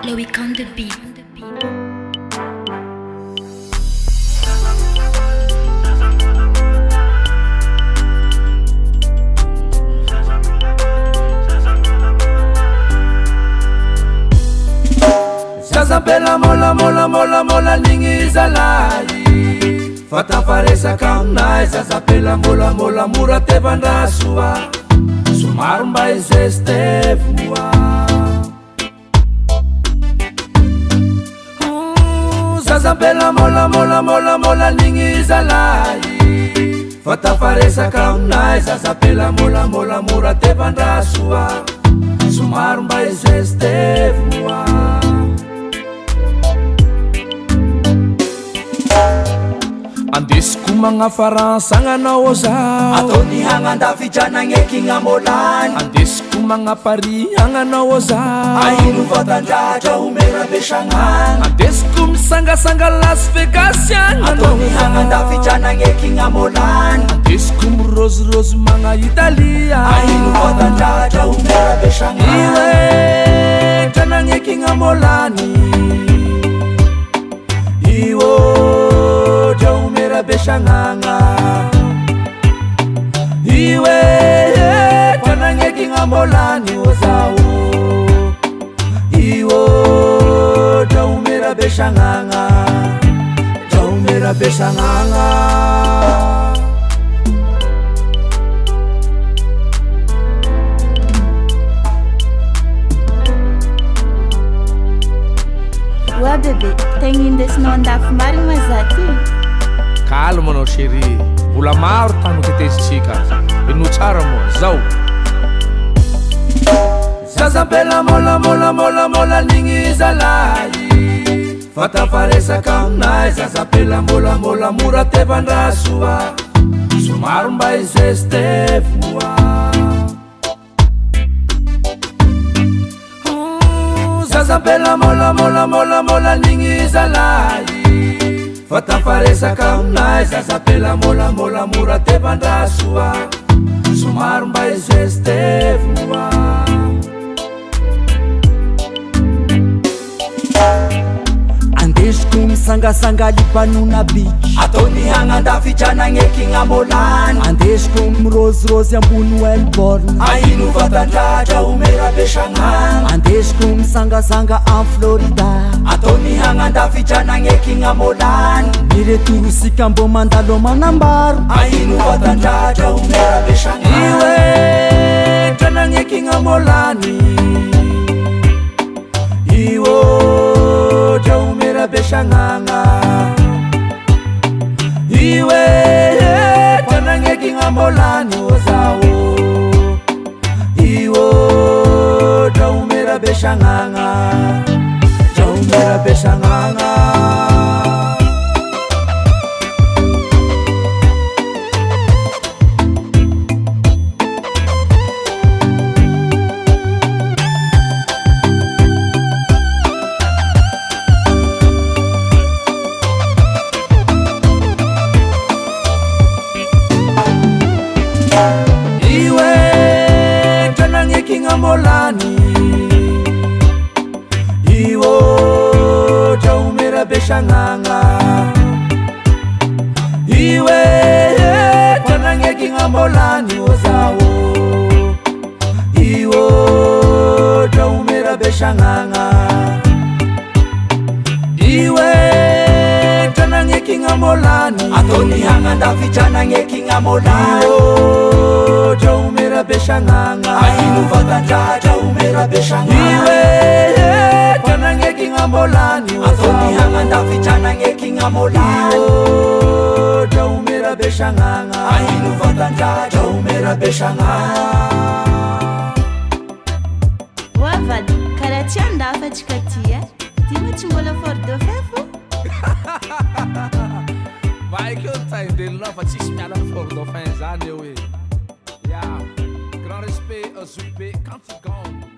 Loic on the beat. Zazabela mola ningi zalai fatafaresaka aminay zazapela mola mora tevandrasoa somaro mba izestevoa zazapela mola ningi zalai fatafaresaka aminay zazapela mola mora tevandrasoa somaro mba izestevoa andesiko magnafaransagnanao za ataony hagnandafitranagneky molany andesiko magnapari agnanao za aino vatandratra homerabesagnana andesiko misangasanga Las Vegas ataony hagnandafitranagneky molany andesiko mirozirosy magna Italia aino vatandratra homerabesagnana iwe tranagneky molany iwo umera besananga iwe tanangeki ngamolani ozao iwo umera besanganga umera besanganga Wa bebe, tegnindesinao andafy marigny mazaty calme anao chéri vola maro tany tetezitsika ino tsara moa zao zazapela mola nigny zalai fatafaresaka aminay zazapela mola mora tevandrasoa somaro mba izestevoa zazapela mola nigny zalai fatafaresaka aminay zazapela mola mora tevandrasoa somaro mba izestevoa andesiko misangasanga lipanona biky ataony hagnandafitranagneky molany andesiko mirozirosy ambony welborn aino vatandratra homerabesagnana andesiko misangasanga en Florida ataony hagnandafitranagneky molany miretorosika mbo mandalo manambaro aino vatandratra homerabesagnana iwe tranagneky molany iwo umera besananga iwe tanangeki molany ozao iwo umera besanganga umera besanganga molani iwo umera besanganga iwe tanangeki molani ozao iwo umera besanganga iwe tanangeki molani ataony hagnandafitranagneky molany umera besanganga aino vatandratra homerabesagnana iwe tanangeki molani ataony hagnandafitranagneky molany umera besanganga aino vatandratra homerabesagnana Wa vady, karaha tsy andafatsika ty ty moa tsy mbola fort dauphin fo vaikeo taindelonao fa tsisy miala fort dauphin zany eo e ya grand respect Zoubé quand tu gagnes